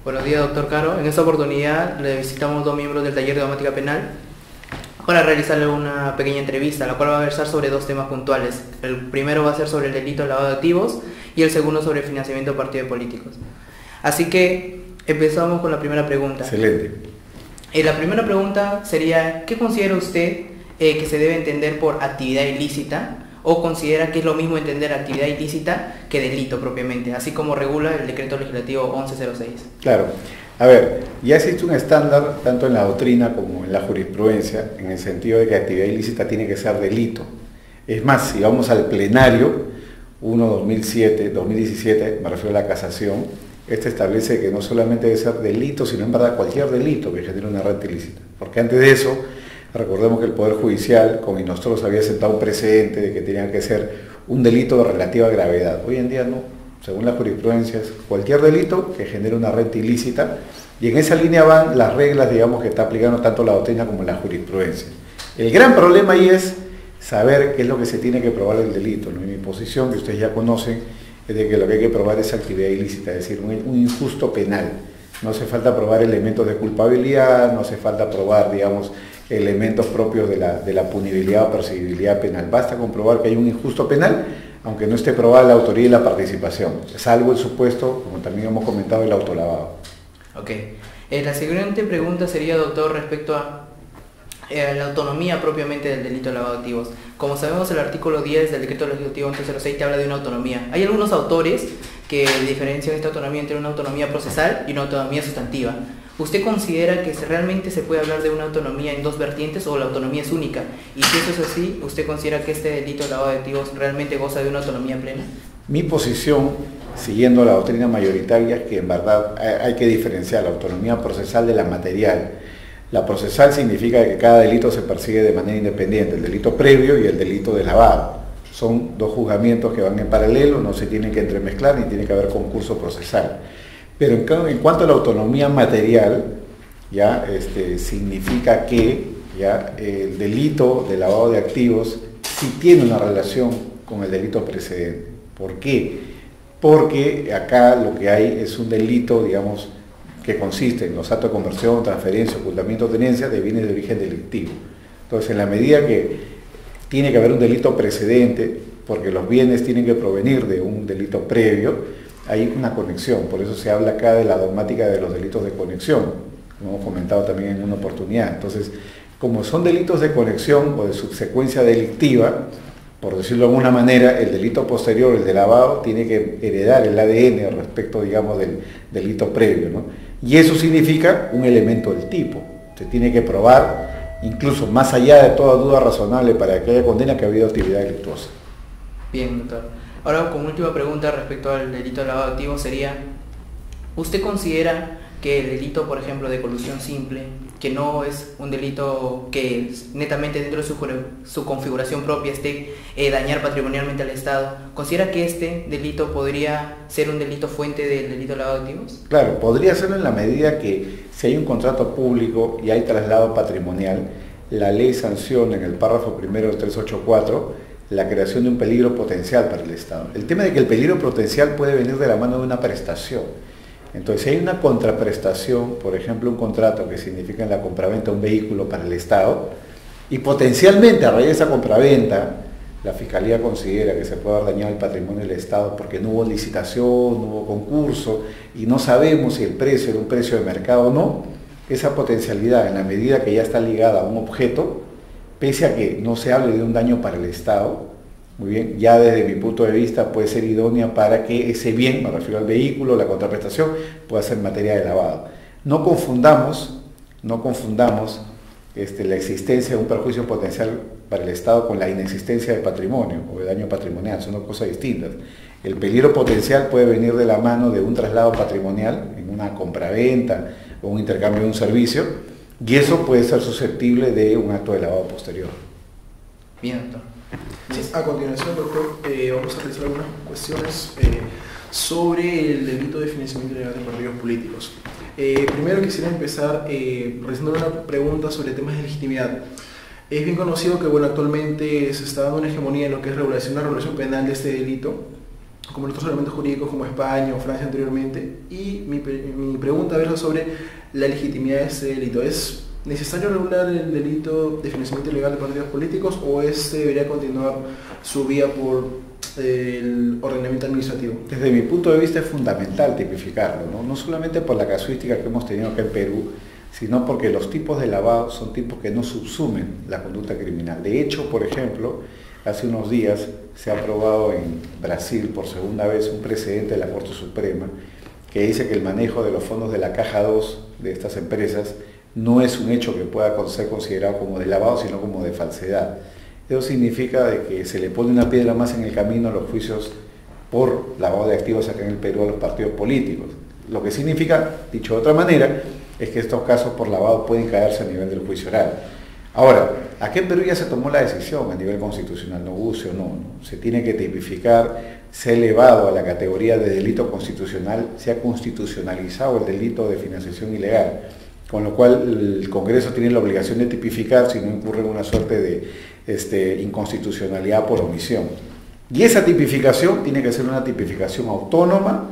Buenos días, doctor Caro. En esta oportunidad le visitamos dos miembros del taller de domótica penal para realizarle una pequeña entrevista, la cual va a versar sobre dos temas puntuales. El primero va a ser sobre el delito de lavado de activos y el segundo sobre el financiamiento de partidos políticos. Así que empezamos con la primera pregunta. Excelente. La primera pregunta sería, ¿qué considera usted que se debe entender por actividad ilícita? ¿O considera que es lo mismo entender actividad ilícita que delito propiamente, así como regula el decreto legislativo 1106? Claro. A ver, ya existe un estándar tanto en la doctrina como en la jurisprudencia, en el sentido de que actividad ilícita tiene que ser delito. Es más, si vamos al plenario 1/2017, me refiero a la casación, este establece que no solamente debe ser delito, sino en verdad cualquier delito que genere una renta ilícita. Porque antes de eso, recordemos que el Poder Judicial con Inostros había sentado un precedente de que tenía que ser un delito de relativa gravedad. Hoy en día no. Según la jurisprudencia, es cualquier delito que genere una renta ilícita, y en esa línea van las reglas, digamos, que está aplicando tanto la doctrina como la jurisprudencia. El gran problema ahí es saber qué es lo que se tiene que probar del delito, ¿no? Y mi posición, que ustedes ya conocen, es de que lo que hay que probar es actividad ilícita, es decir, un injusto penal. No hace falta probar elementos de culpabilidad, no hace falta probar, digamos, elementos propios de la punibilidad o perseguibilidad penal. Basta comprobar que hay un injusto penal, aunque no esté probada la autoría y la participación, salvo el supuesto, como también hemos comentado, el autolavado. Ok. La siguiente pregunta sería, doctor, respecto a la autonomía propiamente del delito de lavado de activos. Como sabemos, el artículo 10 del decreto legislativo 1106 te habla de una autonomía. Hay algunos autores que diferencian esta autonomía entre una autonomía procesal y una autonomía sustantiva. ¿Usted considera que realmente se puede hablar de una autonomía en dos vertientes o la autonomía es única? Y si eso es así, ¿usted considera que este delito de lavado de activos realmente goza de una autonomía plena? Mi posición, siguiendo la doctrina mayoritaria, es que en verdad hay que diferenciar la autonomía procesal de la material. La procesal significa que cada delito se persigue de manera independiente, el delito previo y el delito de lavado. Son dos juzgamientos que van en paralelo, no se tienen que entremezclar ni tiene que haber concurso procesal. Pero en cuanto a la autonomía material, ya significa que ya el delito de lavado de activos sí tiene una relación con el delito precedente. ¿Por qué? Porque acá lo que hay es un delito, digamos, que consiste en los actos de conversión, transferencia, ocultamiento o tenencia de bienes de origen delictivo. Entonces, en la medida que tiene que haber un delito precedente, porque los bienes tienen que provenir de un delito previo, hay una conexión. Por eso se habla acá de la dogmática de los delitos de conexión, como hemos comentado también en una oportunidad. Entonces, como son delitos de conexión o de subsecuencia delictiva, por decirlo de alguna manera, el delito posterior, el de lavado, tiene que heredar el ADN respecto, digamos, del delito previo, ¿no? Y eso significa un elemento del tipo. Se tiene que probar, incluso más allá de toda duda razonable para que haya condena, que ha habido actividad delictuosa. Bien, doctor. Ahora, como última pregunta respecto al delito de lavado de activos sería, ¿usted considera que el delito, por ejemplo, de colusión simple, que no es un delito que netamente dentro de su configuración propia esté dañar patrimonialmente al Estado, considera que este delito podría ser un delito fuente del delito de lavado de activos? Claro, podría serlo en la medida que si hay un contrato público y hay traslado patrimonial, la ley sanciona en el párrafo primero del 384 la creación de un peligro potencial para el Estado. El tema de que el peligro potencial puede venir de la mano de una prestación. Entonces, si hay una contraprestación, por ejemplo, un contrato que significa la compraventa de un vehículo para el Estado, y potencialmente a raíz de esa compraventa, la Fiscalía considera que se puede haber dañado el patrimonio del Estado porque no hubo licitación, no hubo concurso, y no sabemos si el precio era un precio de mercado o no, esa potencialidad, en la medida que ya está ligada a un objeto, pese a que no se hable de un daño para el Estado, muy bien, ya desde mi punto de vista puede ser idónea para que ese bien, me refiero al vehículo, la contraprestación, pueda ser materia de lavado. No confundamos la existencia de un perjuicio potencial para el Estado con la inexistencia de patrimonio o de daño patrimonial, son dos cosas distintas. El peligro potencial puede venir de la mano de un traslado patrimonial en una compraventa o un intercambio de un servicio, y eso puede ser susceptible de un acto de lavado posterior. Bien, doctor. Sí, a continuación, doctor, vamos a realizar algunas cuestiones sobre el delito de financiamiento ilegal de partidos políticos. Primero quisiera empezar realizando una pregunta sobre temas de legitimidad. Es bien conocido que actualmente se está dando una hegemonía en lo que es una regulación penal de este delito, como en otros elementos jurídicos como España o Francia anteriormente. Y mi pregunta versa sobre la legitimidad de este delito. ¿Es necesario regular el delito de financiamiento ilegal de partidos políticos o debería continuar su vía por el ordenamiento administrativo? Desde mi punto de vista es fundamental tipificarlo, no solamente por la casuística que hemos tenido acá en Perú, sino porque los tipos de lavado son tipos que no subsumen la conducta criminal. De hecho, por ejemplo, hace unos días se ha aprobado en Brasil por segunda vez un precedente de la Corte Suprema que dice que el manejo de los fondos de la caja 2 de estas empresas no es un hecho que pueda ser considerado como de lavado, sino como de falsedad. Eso significa de que se le pone una piedra más en el camino a los juicios por lavado de activos acá en el Perú a los partidos políticos. Lo que significa, dicho de otra manera, es que estos casos por lavado pueden caerse a nivel del juicio oral. Ahora, aquí en Perú ya se tomó la decisión a nivel constitucional, no guste o no, se tiene que tipificar, se ha elevado a la categoría de delito constitucional, se ha constitucionalizado el delito de financiación ilegal, con lo cual el Congreso tiene la obligación de tipificar si no incurre en una suerte de inconstitucionalidad por omisión. Y esa tipificación tiene que ser una tipificación autónoma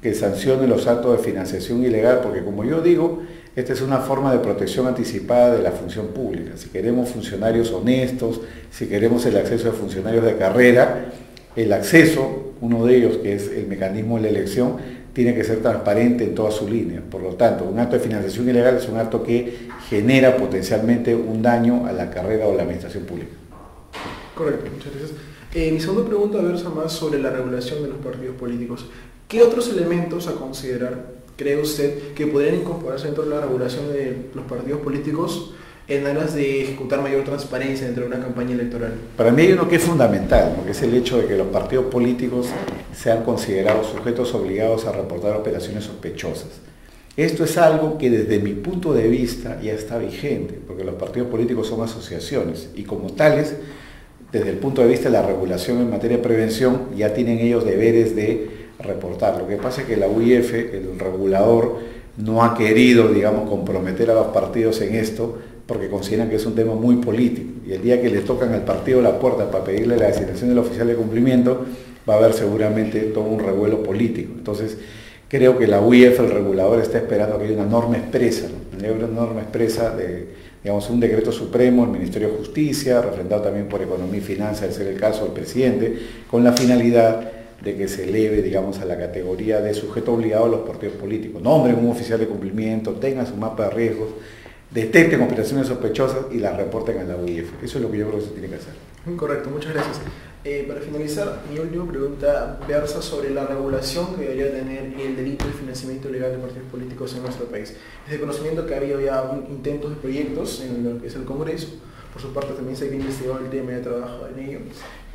que sancione los actos de financiación ilegal, porque como yo digo, esta es una forma de protección anticipada de la función pública. Si queremos funcionarios honestos, si queremos el acceso de funcionarios de carrera, el acceso, uno de ellos que es el mecanismo de la elección, tiene que ser transparente en toda su línea. Por lo tanto, un acto de financiación ilegal es un acto que genera potencialmente un daño a la carrera o la administración pública. Correcto, muchas gracias. Mi segunda pregunta versa más sobre la regulación de los partidos políticos. ¿Qué otros elementos a considerar cree usted que podrían incorporarse dentro de la regulación de los partidos políticos en aras de ejecutar mayor transparencia dentro de una campaña electoral? Para mí hay uno que es fundamental, que es el hecho de que los partidos políticos sean considerados sujetos obligados a reportar operaciones sospechosas. Esto es algo que desde mi punto de vista ya está vigente, porque los partidos políticos son asociaciones y como tales, desde el punto de vista de la regulación en materia de prevención, ya tienen ellos deberes de reportar. Lo que pasa es que la UIF, el regulador, no ha querido, digamos, comprometer a los partidos en esto porque consideran que es un tema muy político y el día que le tocan al partido la puerta para pedirle la designación del oficial de cumplimiento va a haber seguramente todo un revuelo político. Entonces creo que la UIF, el regulador, está esperando que haya una norma expresa, una norma expresa de, digamos, un decreto supremo, el Ministerio de Justicia, refrendado también por Economía y Finanzas, de ser el caso del presidente, con la finalidad de que se eleve, digamos, a la categoría de sujeto obligado a los partidos políticos. Nombren un oficial de cumplimiento, tengan su mapa de riesgos, detecten operaciones sospechosas y las reporten a la UIF. Eso es lo que yo creo que se tiene que hacer. Correcto, muchas gracias. Para finalizar, mi última pregunta versa sobre la regulación que debería tener el delito de financiamiento ilegal de partidos políticos en nuestro país. Es de conocimiento que ha habido ya intentos de proyectos en lo que es el Congreso. Por su parte también se ha investigado el tema y ha trabajado en ello.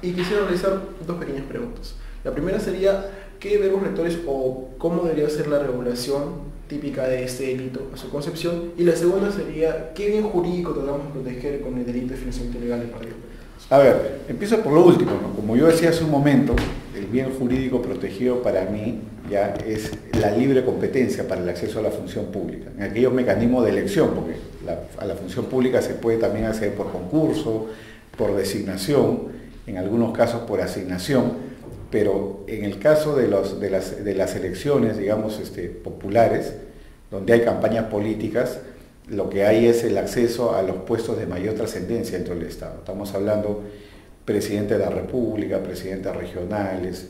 Y quisiera realizar dos pequeñas preguntas. La primera sería, ¿qué verbos rectores o cómo debería ser la regulación típica de este delito a su concepción? Y la segunda sería, ¿qué bien jurídico tratamos de proteger con el delito de financiamiento ilegal de partidos políticos? A ver, empiezo por lo último, ¿no? Como yo decía hace un momento, el bien jurídico protegido para mí ya es la libre competencia para el acceso a la función pública, en aquellos mecanismos de elección, porque a la función pública se puede también acceder por concurso, por designación, en algunos casos por asignación, pero en el caso de las elecciones, digamos, populares, donde hay campañas políticas, lo que hay es el acceso a los puestos de mayor trascendencia dentro del Estado. Estamos hablando presidente de la República, presidentes regionales,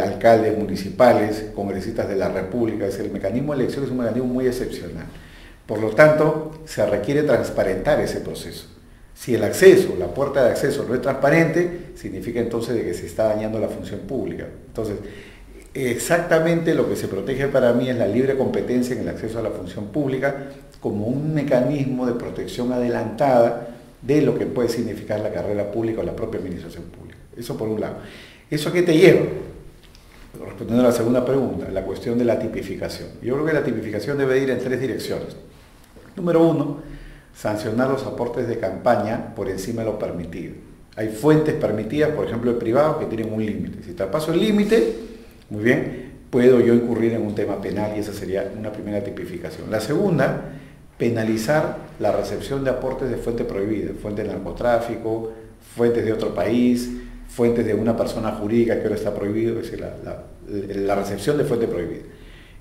alcaldes municipales, congresistas de la República. El mecanismo de elección es un mecanismo muy excepcional. Por lo tanto, se requiere transparentar ese proceso. Si el acceso, la puerta de acceso no es transparente, significa entonces de que se está dañando la función pública. Entonces, exactamente lo que se protege para mí es la libre competencia en el acceso a la función pública como un mecanismo de protección adelantada de lo que puede significar la carrera pública o la propia administración pública. Eso por un lado. ¿Eso a qué te lleva? Respondiendo a la segunda pregunta, la cuestión de la tipificación. Yo creo que la tipificación debe ir en tres direcciones. Número uno, sancionar los aportes de campaña por encima de lo permitido. Hay fuentes permitidas, por ejemplo, de privados que tienen un límite. Si traspaso el límite, muy bien, puedo yo incurrir en un tema penal y esa sería una primera tipificación. La segunda, penalizar la recepción de aportes de fuente prohibida, fuentes de narcotráfico, fuentes de otro país, fuentes de una persona jurídica que ahora está prohibido, es decir, la recepción de fuente prohibida.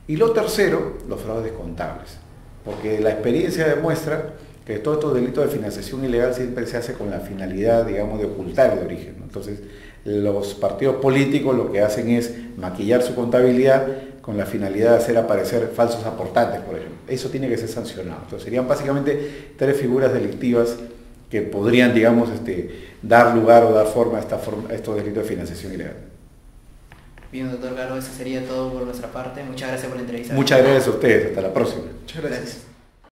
Y lo tercero, los fraudes contables, porque la experiencia demuestra que todos estos delitos de financiación ilegal siempre se hace con la finalidad, digamos, de ocultar el origen, ¿no? Entonces, los partidos políticos lo que hacen es maquillar su contabilidad con la finalidad de hacer aparecer falsos aportantes, por ejemplo. Eso tiene que ser sancionado. Entonces, serían básicamente tres figuras delictivas que podrían, digamos, dar lugar o dar forma a estos delitos de financiación ilegal. Bien, doctor Garo, eso sería todo por nuestra parte. Muchas gracias por la entrevista. Muchas gracias a ustedes. Hasta la próxima. Muchas gracias.